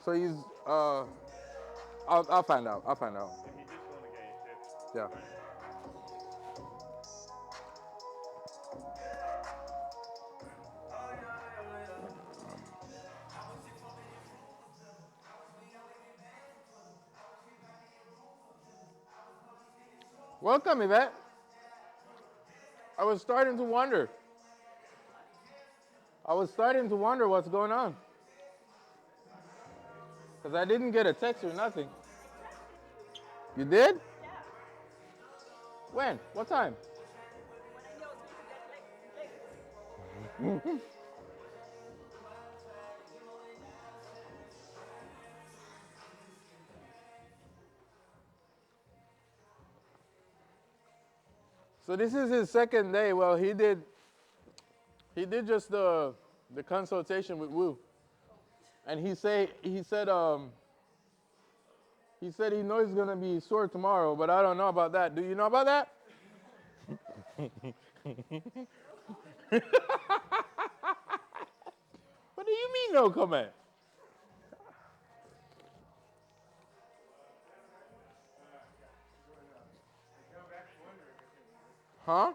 So he's I'll find out. I'll find out. Yeah, he just won a game too. Yeah. Welcome, Yvette. I was starting to wonder. I was starting to wonder what's going on. Because I didn't get a text or nothing. You did? When? What time? So this is his second day. Well, he did just the consultation with Wu, and he said he knows he's gonna be sore tomorrow, but I don't know about that. Do you know about that? What do you mean no comment? Huh?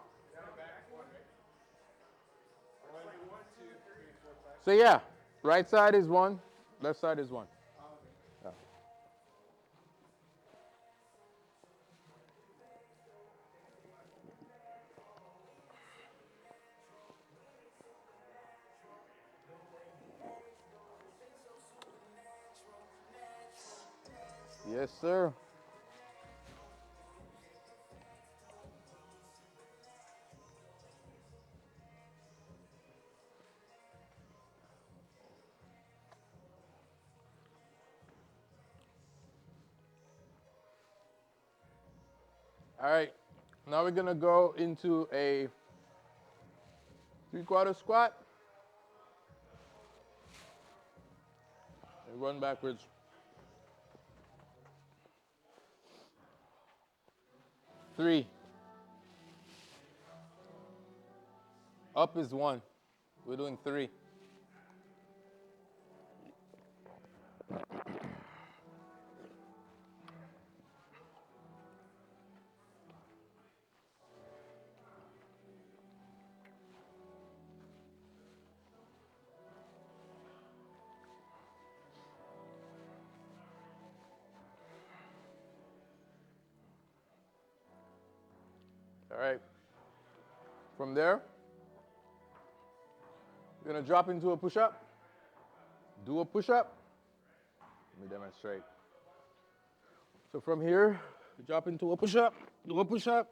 So yeah, right side is one, left side is one. Yeah. Yes, sir. All right. Now we're gonna go into a three-quarter squat and run backwards. 3. Up is 1. We're doing 3. All right. From there, you're gonna drop into a push-up. Do a push-up. Let me demonstrate. So from here, drop into a push-up. Do a push-up.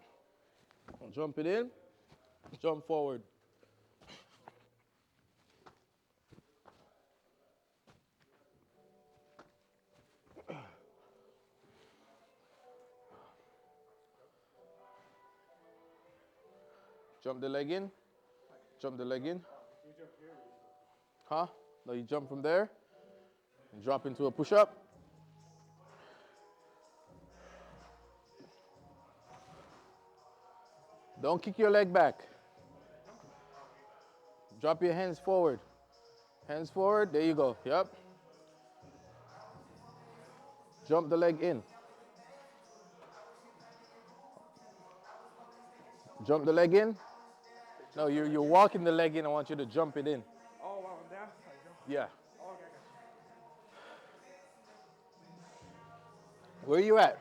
Jump it in. Jump forward. Jump the leg in. Jump the leg in. Huh? No, you jump from there and drop into a push-up. Don't kick your leg back. Drop your hands forward. Hands forward. There you go. Yep. Jump the leg in. Jump the leg in. No, you're walking the leg in. I want you to jump it in. Oh, wow, I'm down. Yeah. Oh, okay, I got Where are you at?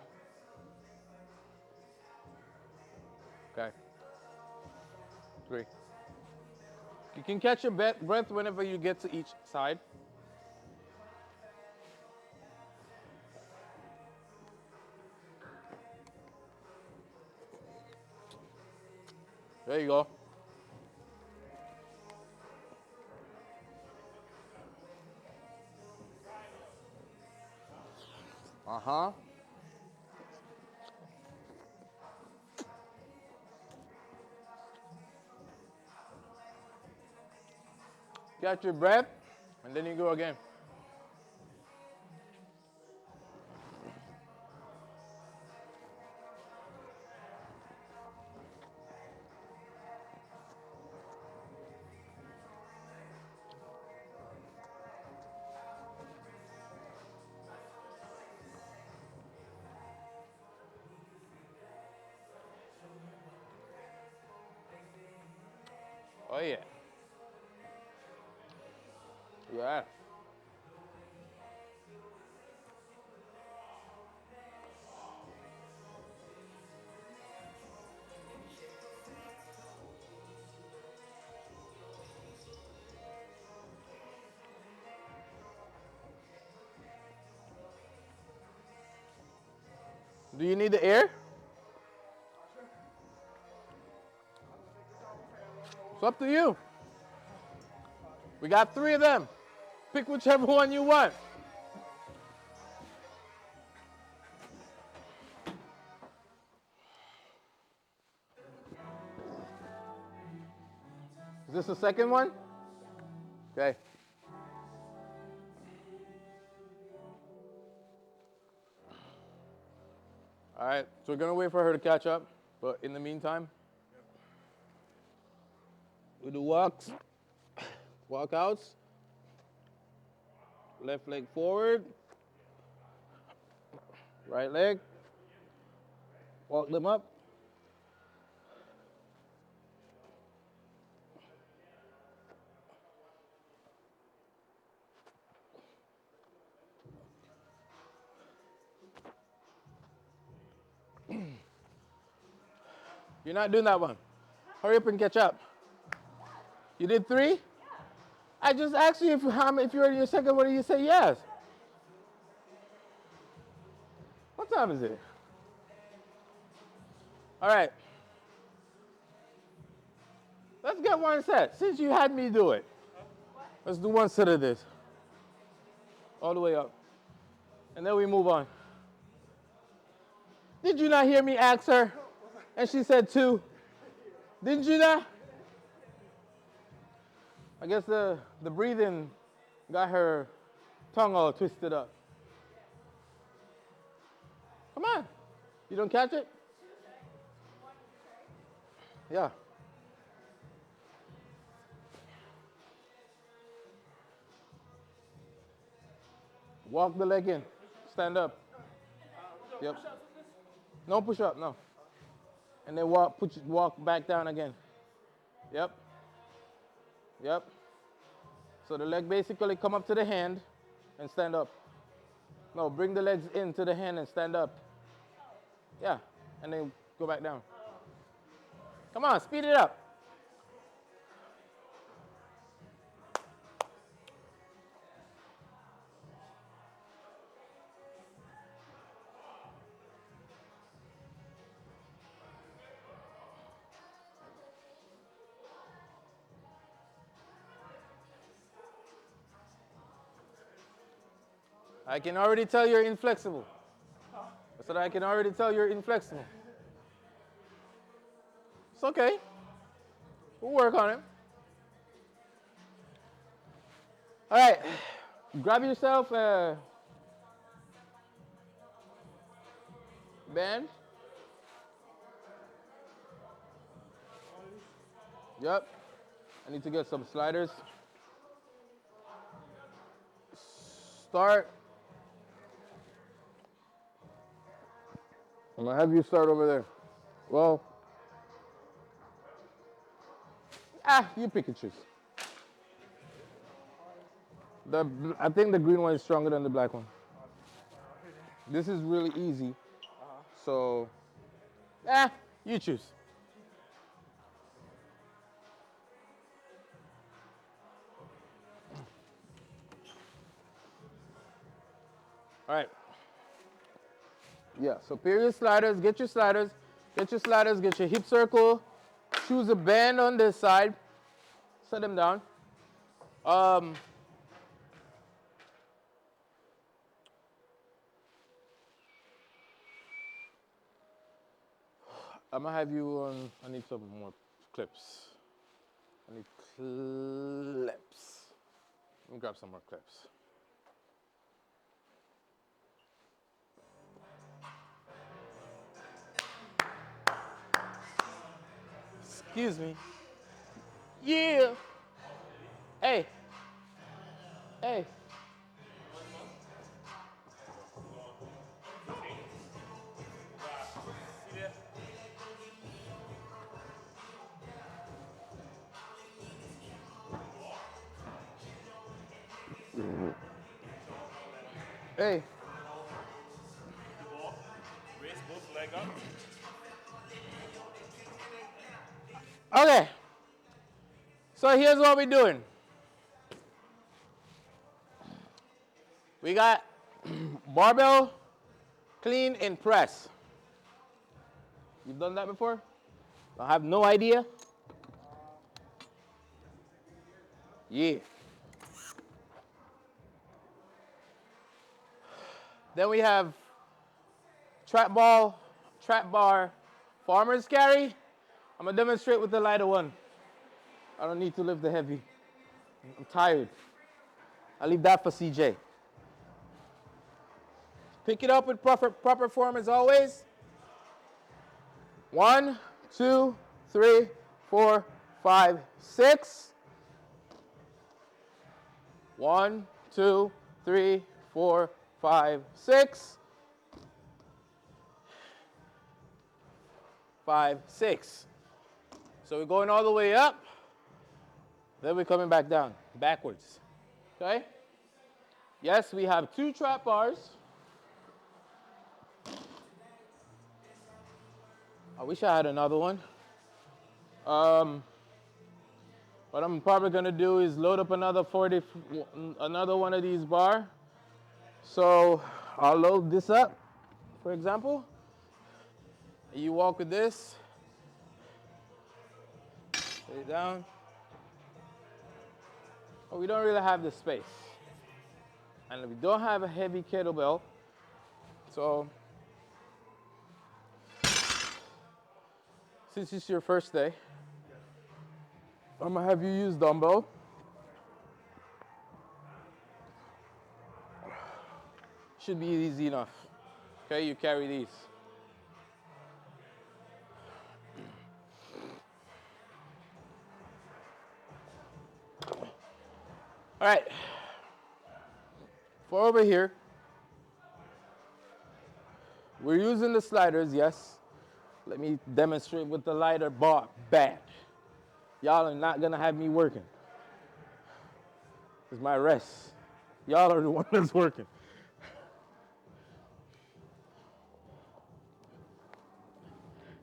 Okay. 3. You can catch your breath whenever you get to each side. There you go. Uh-huh. Catch your breath, and then you go again. Oh, yeah. Yeah. Do you need the air? It's up to you. We got 3 of them. Pick whichever one you want. Is this the second one? Okay. All right, so we're gonna wait for her to catch up, but in the meantime, we do walks, walkouts, left leg forward, right leg, walk them up. You're not doing that one. Hurry up and catch up. You did 3? I just asked you if you're in your second one and you say yes. What time is it? All right. Let's get one set, since you had me do it. Let's do one set of this. All the way up. And then we move on. Did you not hear me ask her? And she said 2. Didn't you not? I guess the breathing got her tongue all twisted up. Come on. You don't catch it? Yeah. Walk the leg in. Stand up. Yep. No push up, no. And then walk back down again. Yep. Yep. So the leg basically come up to the hand and stand up. No, bring the legs into the hand and stand up. Yeah. And then go back down. Come on, speed it up. I can already tell you're inflexible. I said I can already tell you're inflexible. It's okay. We'll work on it. All right. Grab yourself a band. Yep. I need to get some sliders. Start. I'm gonna have you start over there. Well, you pick and choose. I think the green one is stronger than the black one. This is really easy. So, you choose. All right. Yeah, so pair your sliders, get your sliders, get your hip circle, choose a band on this side, set them down. I'm gonna have you on, I need some more clips. I need clips. Let me grab some more clips. Excuse me. Yeah. Hey. Hey. Hey. Walk. Raise both leg up. Okay. So here's what we're doing. We got barbell, clean, and press. You've done that before? I have no idea. Yeah. Then we have trap ball, trap bar, farmer's carry. I'm gonna demonstrate with the lighter one. I don't need to lift the heavy. I'm tired. I'll leave that for CJ. Pick it up with proper form as always. 1, 2, 3, 4, 5, 6. 1, 2, 3, 4, 5, 6. 5, 6. So we're going all the way up. Then we're coming back down, backwards. Okay? Yes, we have 2 trap bars. I wish I had another one. What I'm probably gonna do is load up another one of these bar. So I'll load this up, for example. You walk with this. Lay it down. Oh, we don't really have the space. And we don't have a heavy kettlebell. So since it's your first day, I'm gonna have you use dumbbell. Should be easy enough. Okay, you carry these. All right. For over here, we're using the sliders, yes. Let me demonstrate with the lighter bar. Bad. Y'all are not gonna have me working. It's my rest. Y'all are the one that's working.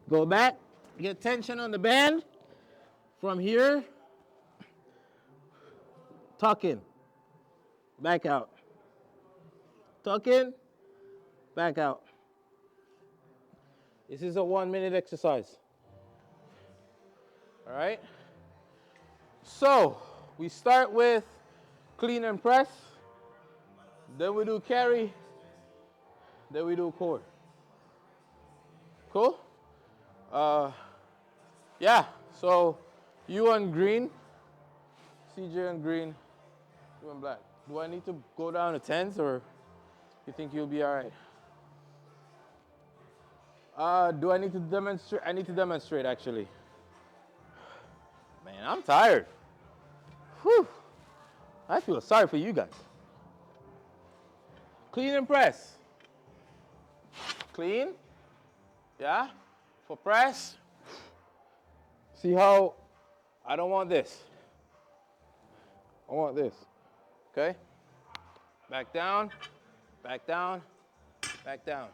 Go back, get tension on the band. From here, tuck in, back out. Tuck in, back out. This is a 1-minute exercise. All right? So, we start with clean and press, then we do carry, then we do core. Cool? Yeah, so you on green, CJ on green, you on black. Do I need to go down to 10s or you think you'll be all right? Do I need to demonstrate? I need to demonstrate actually. Man, I'm tired. Whew. I feel sorry for you guys. Clean and press. Clean. Yeah. For press. See how I don't want this. I want this. Okay? Back down, back down, back down.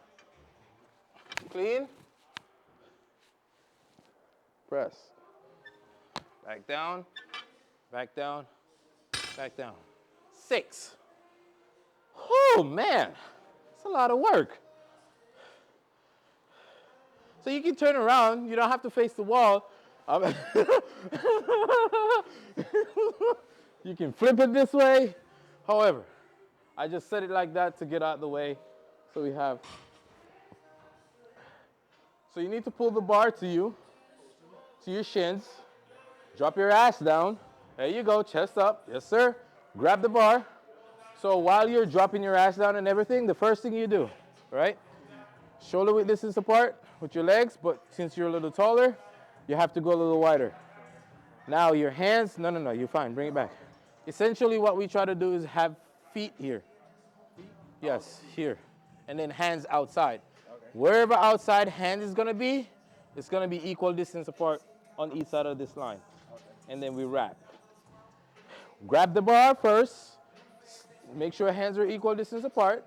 Clean. Press. Back down, back down, back down. 6. Oh man, it's a lot of work. So you can turn around, you don't have to face the wall. You can flip it this way. However, I just set it like that to get out of the way. So we have. So you need to pull the bar to you, to your shins. Drop your ass down. There you go, chest up. Yes, sir. Grab the bar. So while you're dropping your ass down and everything, the first thing you do, right? Shoulder width distance apart with your legs, but since you're a little taller, you have to go a little wider. Now your hands, no, you're fine, bring it back. Essentially what we try to do is have feet here. Yes, here. And then hands outside. Okay. Wherever outside hand is gonna be, it's gonna be equal distance apart on each side of this line. Okay. And then we wrap. Grab the bar first, make sure hands are equal distance apart.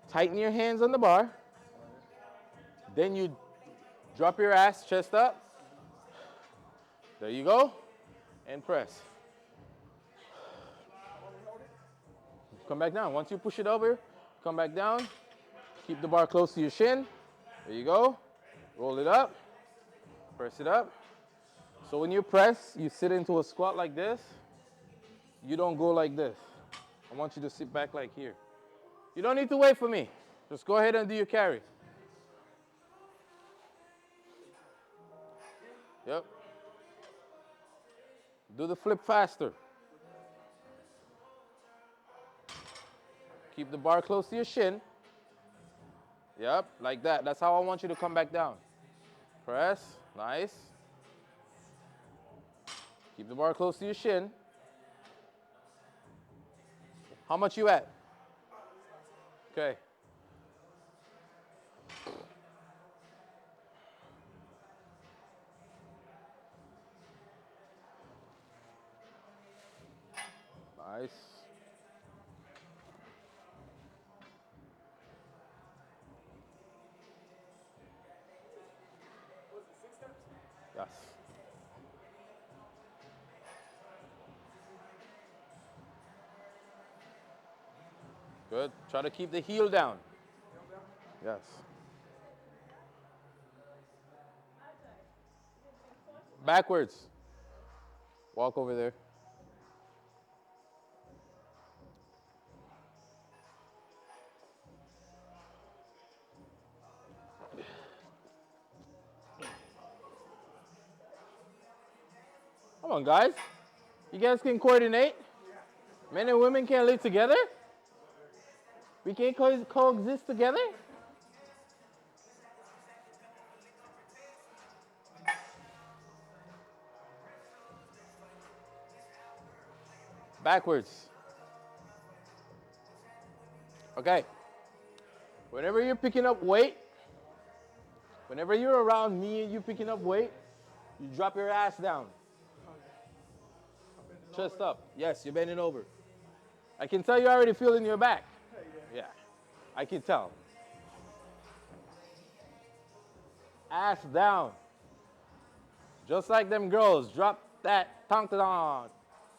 Tighten your hands on the bar. Then you drop your ass, chest up. There you go. And press. Come back down. Once you push it over, come back down. Keep the bar close to your shin. There you go. Roll it up. Press it up. So when you press, you sit into a squat like this. You don't go like this. I want you to sit back like here. You don't need to wait for me. Just go ahead and do your carry. Yep. Do the flip faster. Keep the bar close to your shin. Yep, like that. That's how I want you to come back down. Press. Nice. Keep the bar close to your shin. How much you at? Okay. Nice. Yes. Good. Try to keep the heel down. Yes. Backwards. Walk over there. Come on, guys. You guys can coordinate. Men and women can't live together. We can't coexist together. Backwards. Okay. Whenever you're picking up weight, whenever you're around me and you picking up weight, you drop your ass down. Chest up. Yes, you're bending over. I can tell you're already feeling your back. Yeah, I can tell. Ass down. Just like them girls. Drop that tonk-ta-don.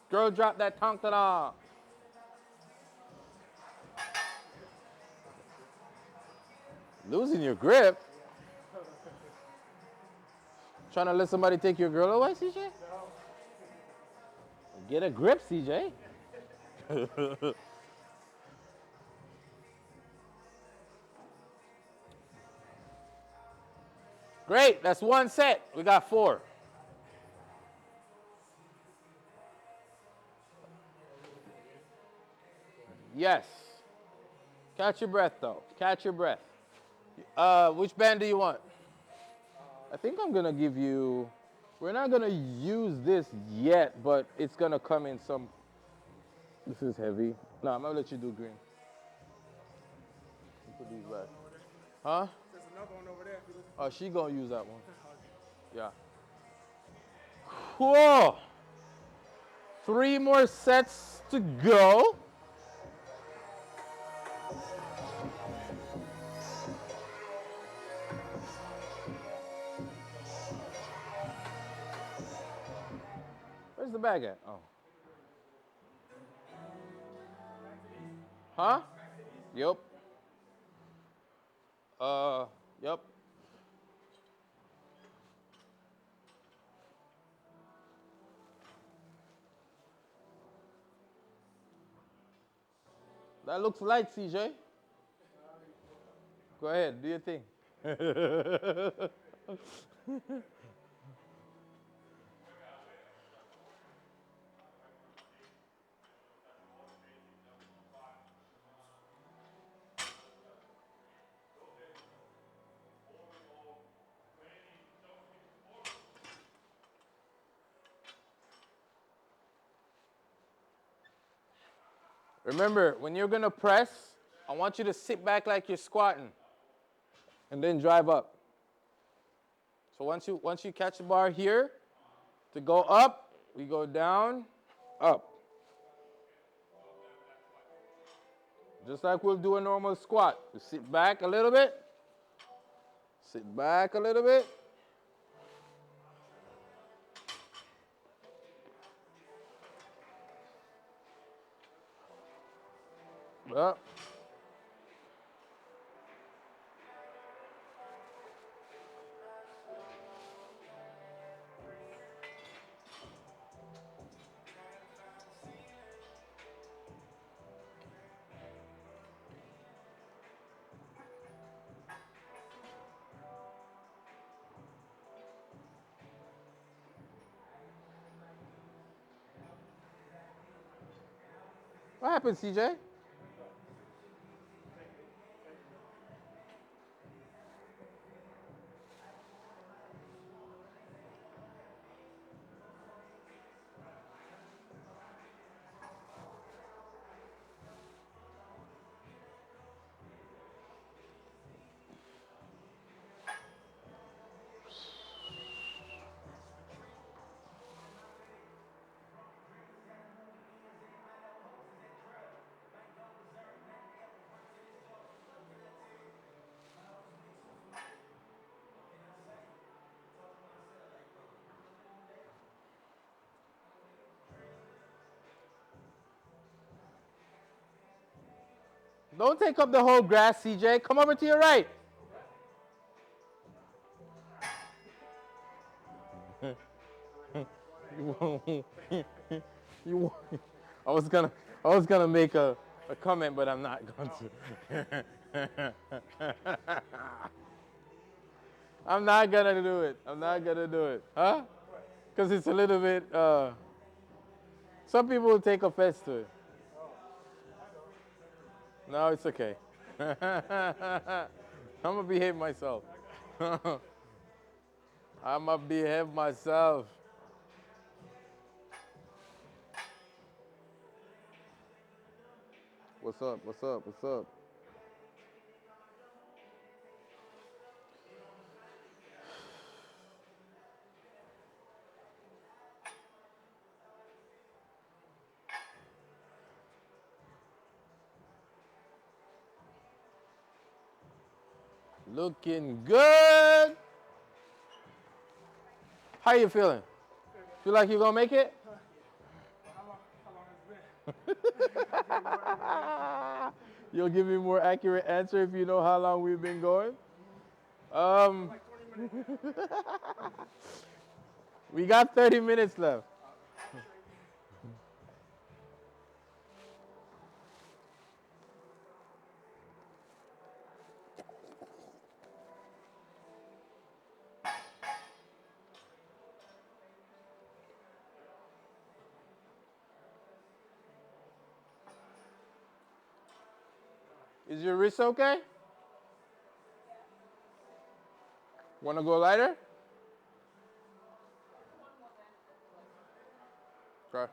Girl, drop that tonk-ta-don. Losing your grip? Trying to let somebody take your girl away, CJ? Get a grip, CJ. Great, that's one set. We got 4. Yes. Catch your breath, though. Catch your breath. Which band do you want? I think I'm going to give you, we're not going to use this yet, but it's going to come in some, this is heavy. No, I'm going to let you do green. Put these back. Huh? There's another one over there. Oh, she going to use that one. Yeah. Cool. 3 more sets to go. Where's the bag at? Oh. Huh? Yep. Yep. That looks light, CJ. Go ahead, do your thing. Remember, when you're going to press, I want you to sit back like you're squatting and then drive up. So once you catch the bar here, to go up, we go down, up. Just like we'll do a normal squat. You sit back a little bit. Sit back a little bit. Up. What happened, CJ? Don't take up the whole grass, CJ. Come over to your right. You won't. You won't. I was gonna make a comment, but I'm not going to. I'm not gonna do it. I'm not gonna do it. Huh? Because it's a little bit. Some people will take offense to it. No, it's okay. I'm gonna behave myself. I'm gonna behave myself. What's up? What's up? What's up? Looking good. How you feeling? Feel like you're gonna make it? You'll give me more accurate answer if you know how long we've been going. Um, we got 30 minutes left. Is your wrist okay? Wanna go lighter? Okay.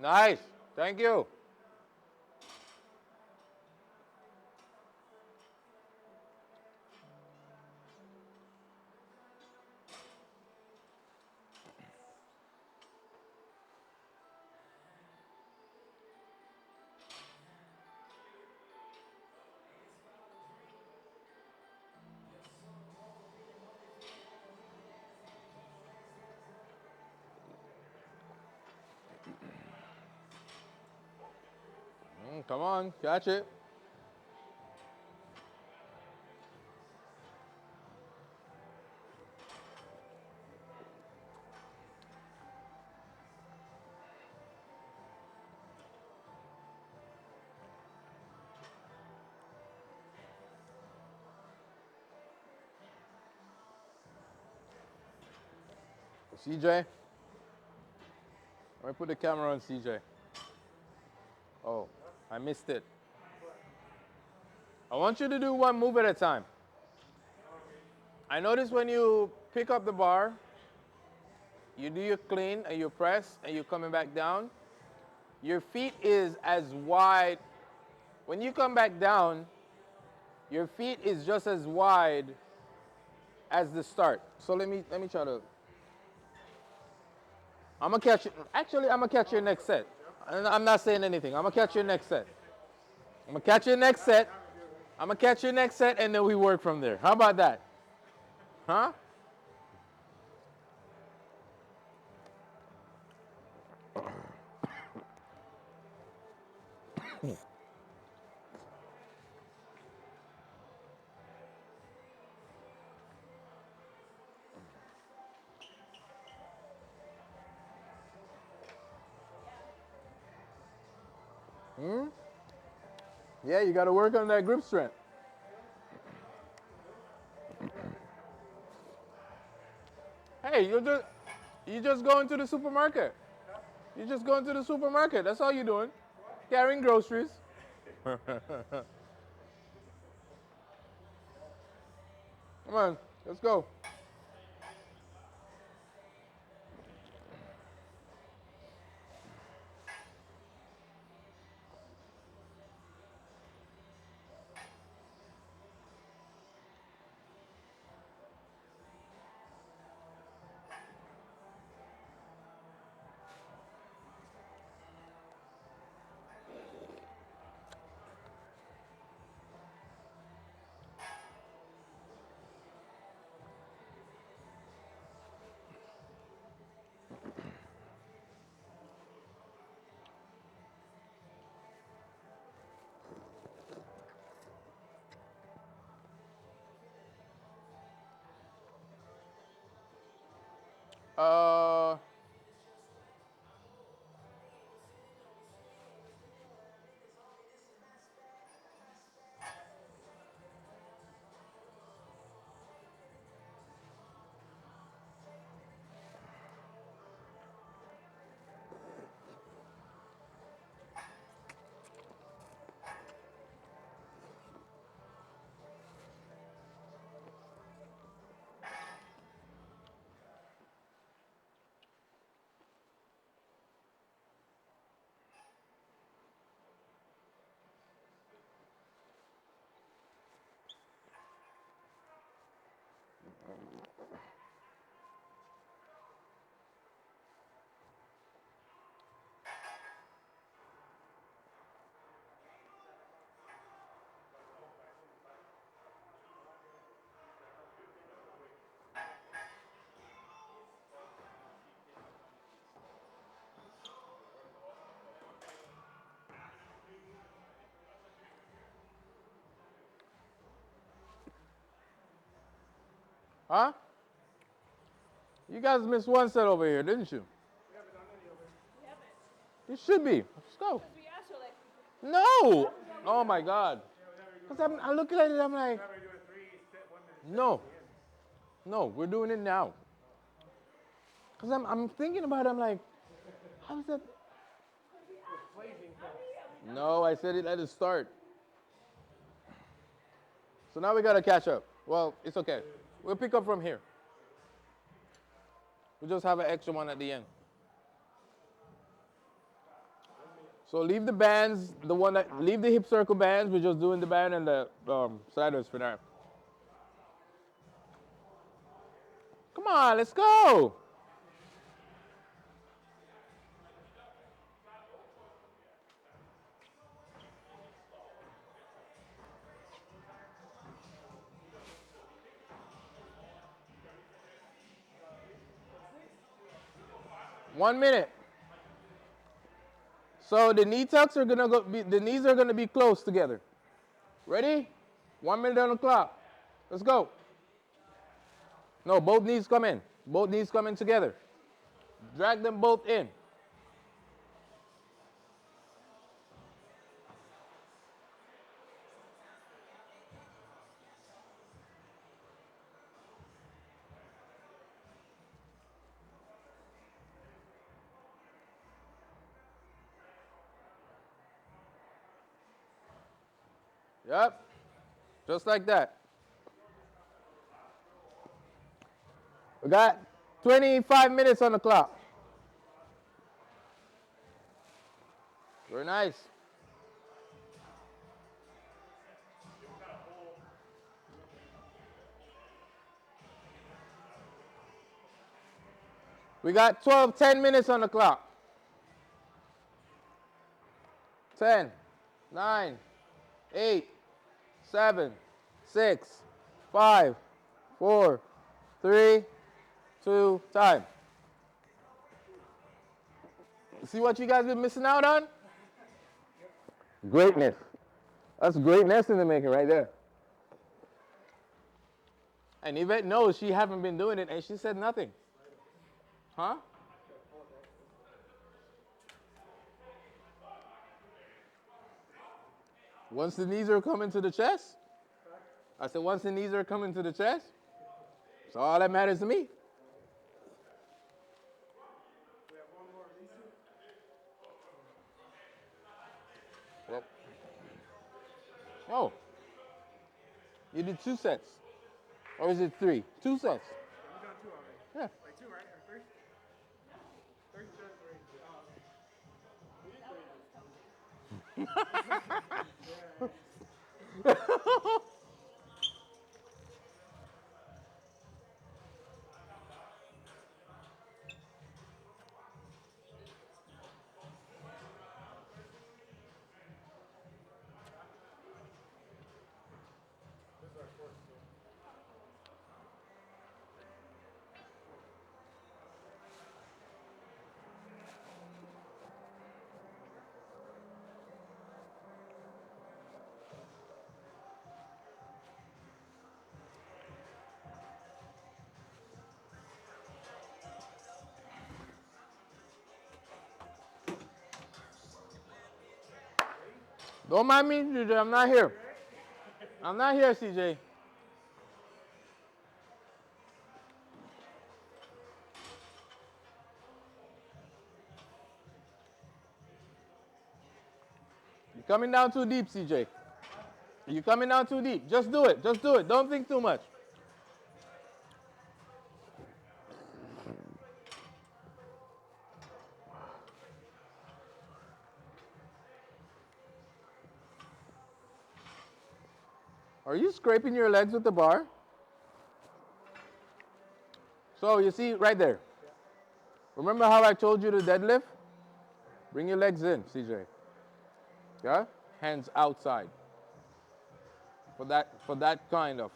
Nice. Thank you. Come on, catch it. CJ, let me put the camera on CJ. Oh, I missed it. I want you to do one move at a time. I notice when you pick up the bar, you do your clean and you press and you're coming back down. Your feet is as wide. When you come back down, your feet is just as wide as the start. So let me try to. I'm gonna catch it. Actually, I'm gonna catch your next set. And I'm not saying anything. I'm gonna catch your next set. I'm gonna catch your next set. I'm gonna catch your next set, and then we work from there. How about that? Huh? Yeah, you gotta work on that grip strength. Hey, you just going to the supermarket. You just going to the supermarket. That's all you're doing. Carrying groceries. Come on, let's go. Uh, huh? You guys missed one set over here, didn't you? You should be. Let's go. No. Oh my God. Cause I'm looking at it. I'm like, no, no, we're doing it now. Cause I'm thinking about it. I'm like, how is that? No, I said it at the start. So now we gotta catch up. Well, it's okay. We'll pick up from here. We just have an extra one at the end. So leave the bands, leave the hip circle bands. We're just doing the band and the sliders for now. Come on, let's go. 1 minute. So the knee tucks are gonna the knees are gonna be close together. Ready? 1 minute on the clock. Let's go. No, both knees come in. Both knees come in together. Drag them both in. Yep. Just like that. We got 25 minutes on the clock. Very nice. We got 10 minutes on the clock. 10, 9, 8, 7, 6, 5, 4, 3, 2, time. See what you guys been missing out on? Greatness. That's greatness in the making right there. And Yvette knows she haven't been doing it, and she said nothing. Huh? Once the knees are coming to the chest, I said once the knees are coming to the chest, that's all that matters to me. Well, oh, you did 2 sets. Or is it 3? 2 sets. We've done 2 already. Yeah. Like 2, right? Or 3? 3 sets, 3. Don't mind me, CJ. I'm not here. I'm not here, CJ. You're coming down too deep, CJ. You're coming down too deep. Just do it. Just do it. Don't think too much. Are you scraping your legs with the bar? So you see right there. Remember how I told you to deadlift? Bring your legs in, CJ. Yeah? Hands outside. For that kind of.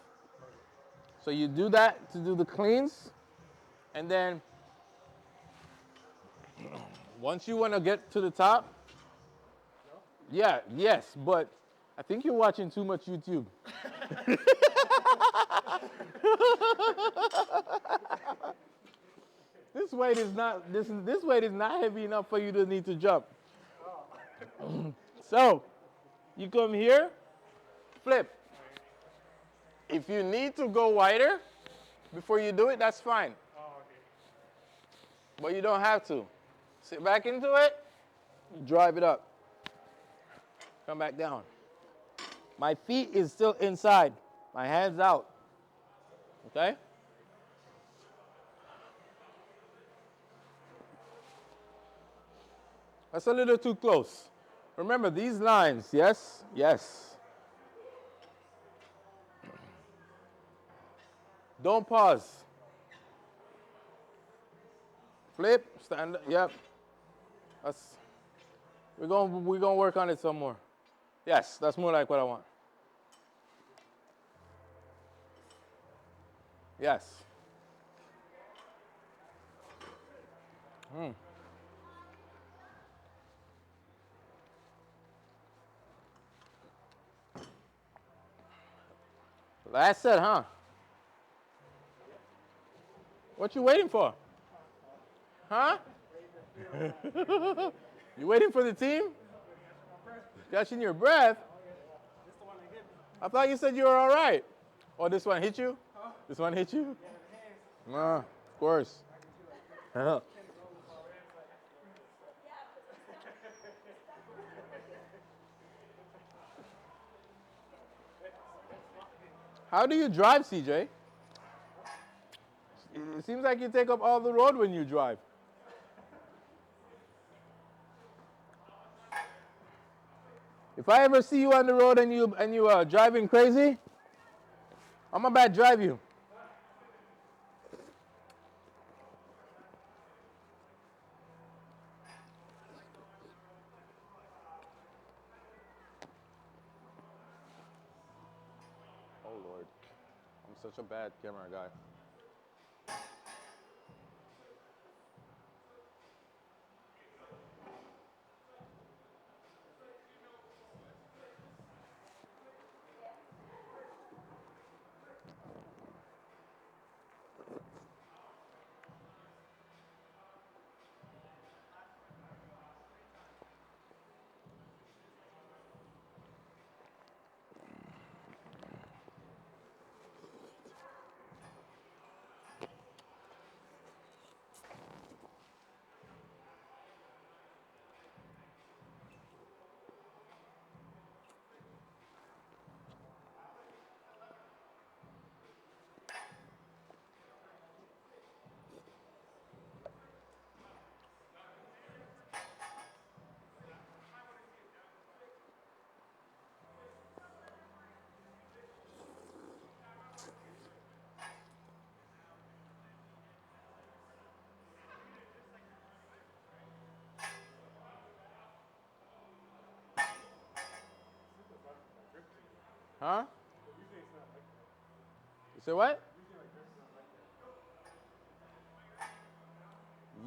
So you do that to do the cleans, and then once you want to get to the top, yeah, yes, but I think you're watching too much YouTube. This weight is not heavy enough for you to need to jump. So you come here, flip. If you need to go wider before you do it, that's fine. Oh, okay. But you don't have to. Sit back into it, drive it up. Come back down. My feet is still inside. My hands out. Okay? That's a little too close. Remember these lines, yes? Yes. Don't pause. Flip, stand up, yep. We're gonna work on it some more. Yes, that's more like what I want. Yes. Last set, huh? What you waiting for? Huh? You waiting for the team? Catching your breath? I thought you said you were all right. Oh, this one hit you? This one hit you? Of course. How do you drive, CJ? It seems like you take up all the road when you drive. If I ever see you on the road and you are driving crazy, I'm about to drive you. Lord. I'm such a bad camera guy. Huh? You say what?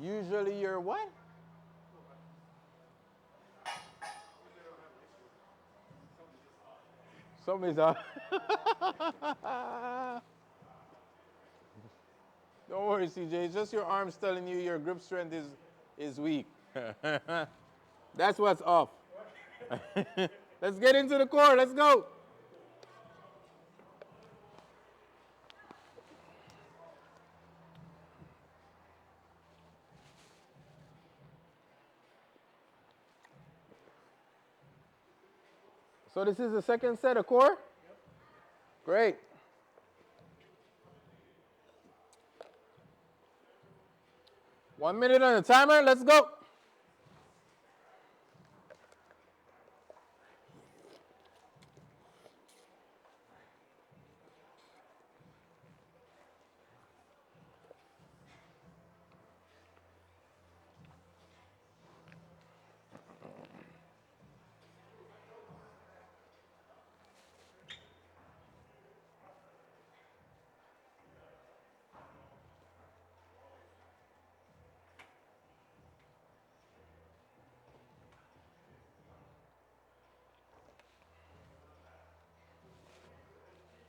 Usually you're what? Somebody's out. Don't worry, CJ. It's just your arms telling you your grip strength is weak. That's what's off. Let's get into the core. Let's go. So this is the second set of core? Great. One minute on the timer. Let's go.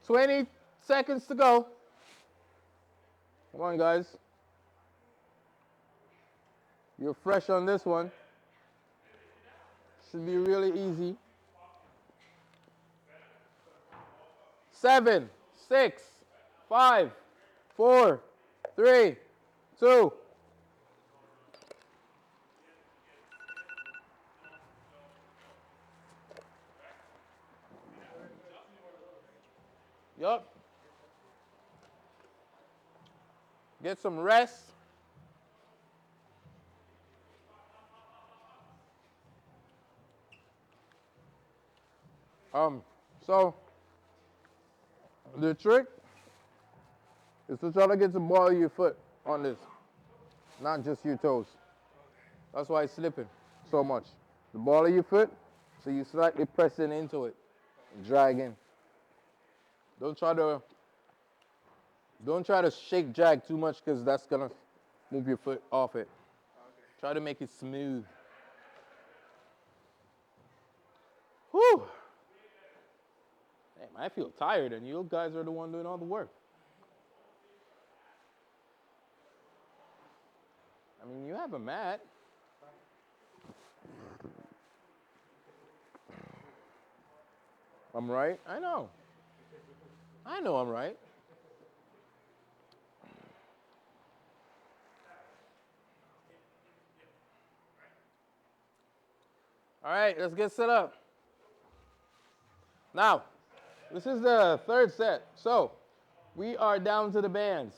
Twenty seconds to go. Come on, guys. You're fresh on this one. Should be really easy. 7, 6, 5, 4, 3, 2. Yup. Get some rest. So the trick is to try to get the ball of your foot on this, not just your toes. That's why it's slipping so much. The ball of your foot, so you slightly pressing into it, and dragging. Don't try to shake drag too much because that's gonna move your foot off it. Try to make it smooth. Whew. Damn, I feel tired, and you guys are the one doing all the work. I mean, you have a mat. I'm right. I know. I know I'm right. All right, let's get set up. Now, this is the third set. So, we are down to the bands.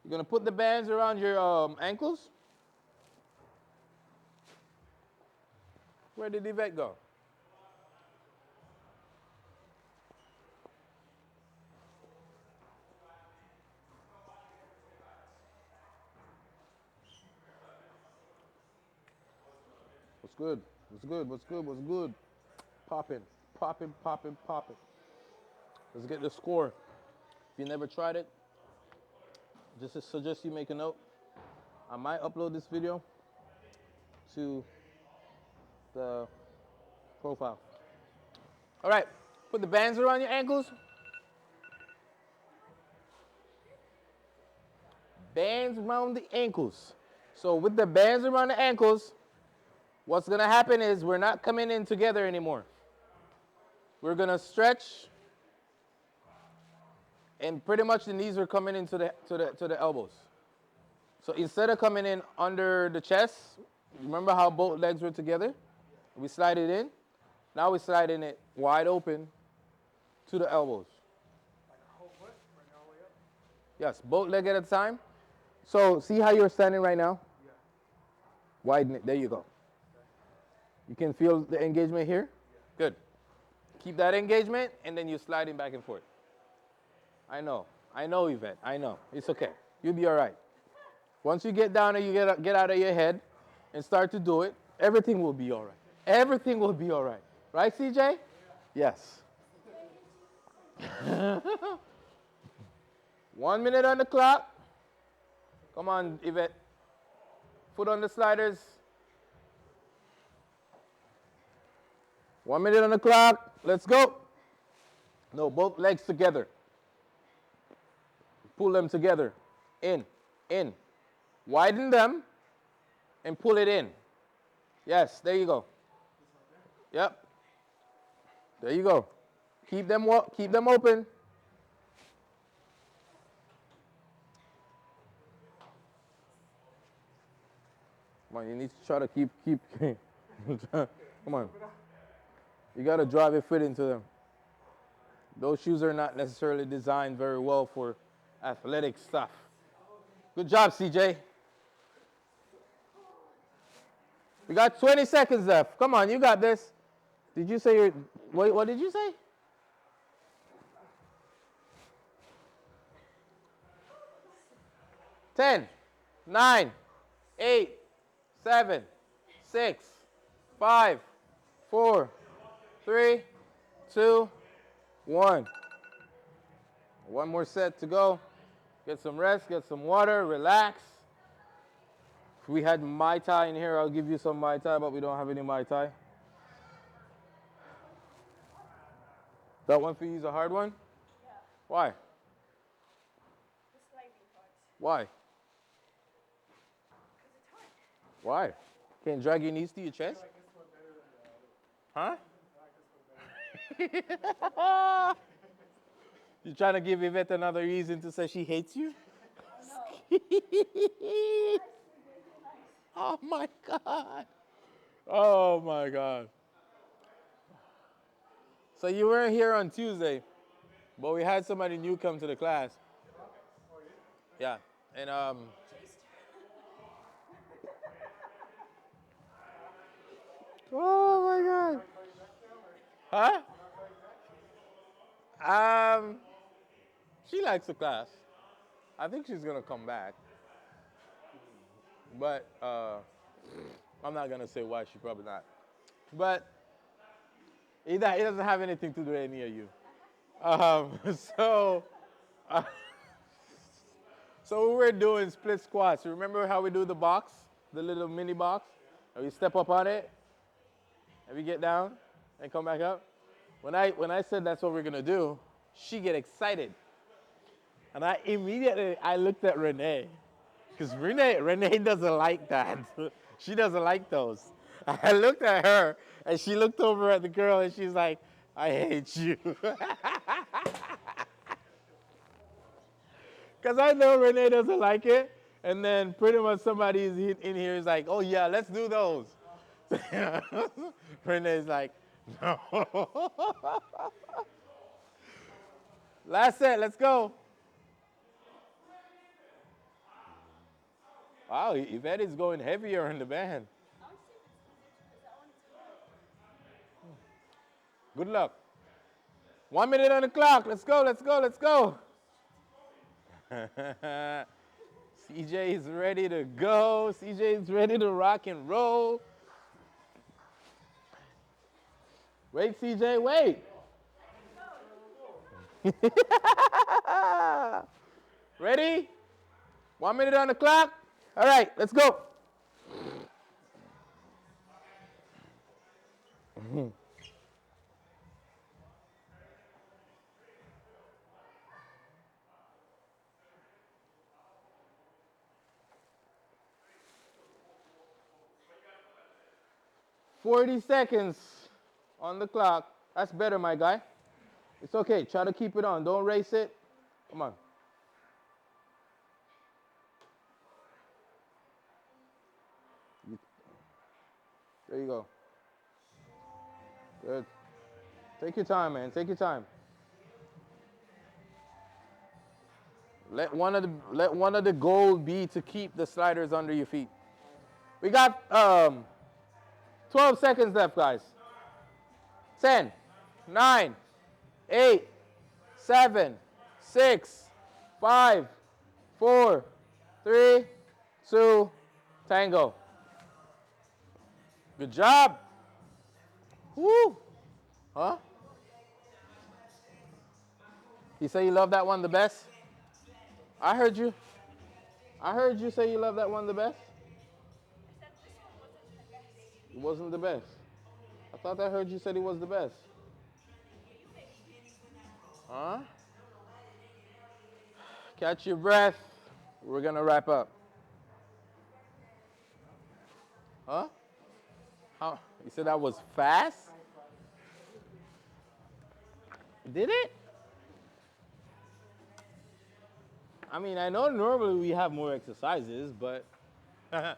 You're going to put the bands around your ankles. Where did Yvette go? What's good? What's good? What's good? What's good? Popping, popping, popping, popping. Let's get the score. you never tried it, just to suggest you make a note. I might upload this video to the profile. All right, put the bands around your ankles. Bands around the ankles. So with the bands around the ankles, what's gonna happen is we're not coming in together anymore. We're gonna stretch, and pretty much the knees are coming into the elbows. So instead of coming in under the chest, remember how both legs were together? We slide it in. Now we're sliding it wide open to the elbows. Like a whole foot, bring it all the way up. Yes, both leg at a time. So see how you're standing right now? Yeah. Widen it. There you go. You can feel the engagement here? Good. Keep that engagement, and then you're sliding back and forth. I know, Yvette. I know. It's okay. You'll be all right. Once you get down and you get out of your head and start to do it, everything will be all right. Everything will be all right. Right, CJ? Yes. 1 minute on the clock. Come on, Yvette. Foot on the sliders. 1 minute on the clock. Let's go. No, both legs together. Pull them together. In. Widen them and pull it in. Yes, there you go. Yep. There you go. Keep them open. Come on, you need to try to keep. Come on. You got to drive your foot into them. Those shoes are not necessarily designed very well for athletic stuff. Good job, CJ. We got 20 seconds left. Come on, you got this. Did you say your, what did you say? Ten, 9, 8, 7, 6, 5, 4, 3, 2, 1. One more set to go. Get some rest, get some water, relax. If we had Mai Tai in here, I'll give you some Mai Tai, but we don't have any Mai Tai. That one for you is a hard one? Yeah, Why? the sliding part. Why? Because it's hard. Why? Can't drag your knees to your chest? Huh? You trying to give Yvette another reason to say she hates you? No. Oh my God. Oh my God. So you weren't here on Tuesday, but we had somebody new come to the class. Yeah. And oh my God. Huh? She likes the class. I think she's gonna come back. But I'm not gonna say why. She probably not. But it doesn't have anything to do with any of you. So we were doing split squats. You remember how we do the box, the little mini box? And we step up on it, and we get down and come back up. When I said that's what we're gonna do, she get excited, and I immediately looked at Renee, because Renee doesn't like that. She doesn't like those. I looked at her, and she looked over at the girl, and she's like, "I hate you," because I know Renee doesn't like it. And then pretty much somebody in here is like, "Oh yeah, let's do those." Renee's like, "No." Last set, let's go. Wow, Yvette is going heavier in the band. Good luck. 1 minute on the clock. Let's go, let's go, let's go. CJ is ready to go. CJ is ready to rock and roll. Wait, CJ, wait. Ready? 1 minute on the clock. All right, let's go. Mhm. 40 seconds on the clock. That's better, my guy. It's okay. Try to keep it on. Don't race it. Come on. There you go. Good. Take your time, man. Take your time. Let one of the goals be to keep the sliders under your feet. We got 12 seconds left, guys. 10, 9, 8, 7, 6, 5, 4, 3, 2, tango. Good job. Woo. Huh? You say you love that one the best? I heard you. I heard you say you love that one the best. It wasn't the best. I thought I heard you said it was the best. Huh? Catch your breath. We're gonna wrap up. Huh? How? You said that was fast? Did it? I mean, I know normally we have more exercises, but the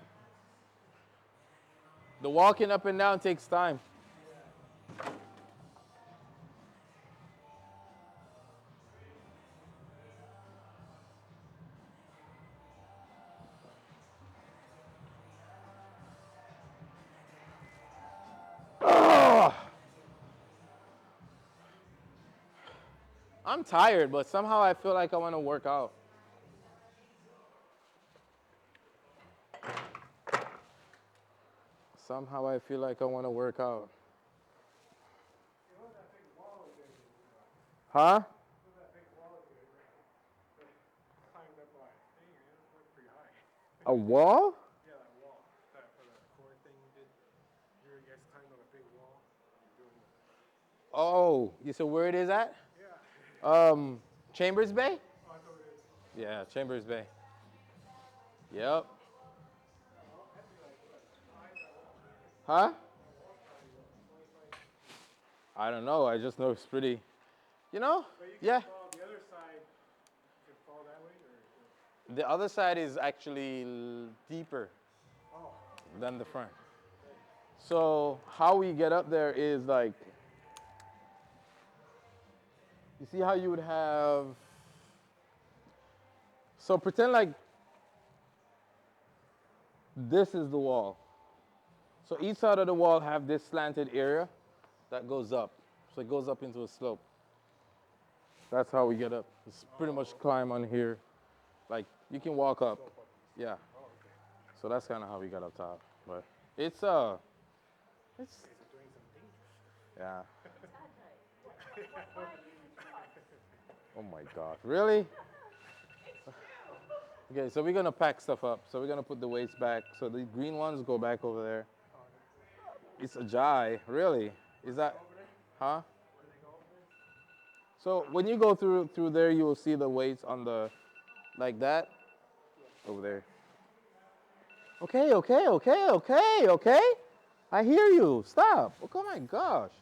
walking up and down takes time. Ugh. I'm tired, but somehow I feel like I want to work out. Somehow I feel like I want to work out. Huh? Climbed up by thing, man. It looked pretty high. A wall? Yeah, that wall. That for the core thing you did. You guys climbed on a big wall. You're doing it. Oh, you said where it is at? Yeah. Chambers Bay? Oh, that's what it is. Yeah, Chambers Bay. Yep. Huh? I don't know. I just know it's pretty. You know? But you can Yeah. fall the other side. You can fall that way, or The other side is actually deeper oh, than the front. So how we get up there is like, you see how you would have, so pretend like this is the wall. So each side of the wall have this slanted area that goes up. So it goes up into a slope. That's how we get up. It's pretty much climb on here. Like you can walk up. Yeah. So that's kind of how we got up top. But it's yeah. Oh my gosh, really? Okay, so we're gonna pack stuff up. So we're gonna put the weights back. So the green ones go back over there. It's a Jai, really? Is that, huh? So when you go through there, you will see the weights on the, like that, over there. Okay, okay, okay, okay, okay. I hear you. Stop. Oh my gosh.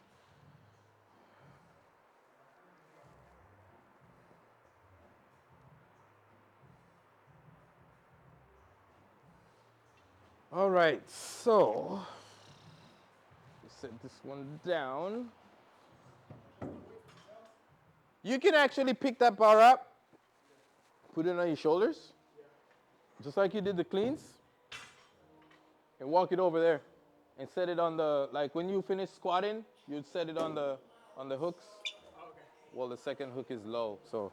All right, so set this one down. You can actually pick that bar up, put it on your shoulders, just like you did the cleans, and walk it over there, and set it on the, like when you finish squatting, you'd set it on the hooks. okay. Well, the second hook is low, so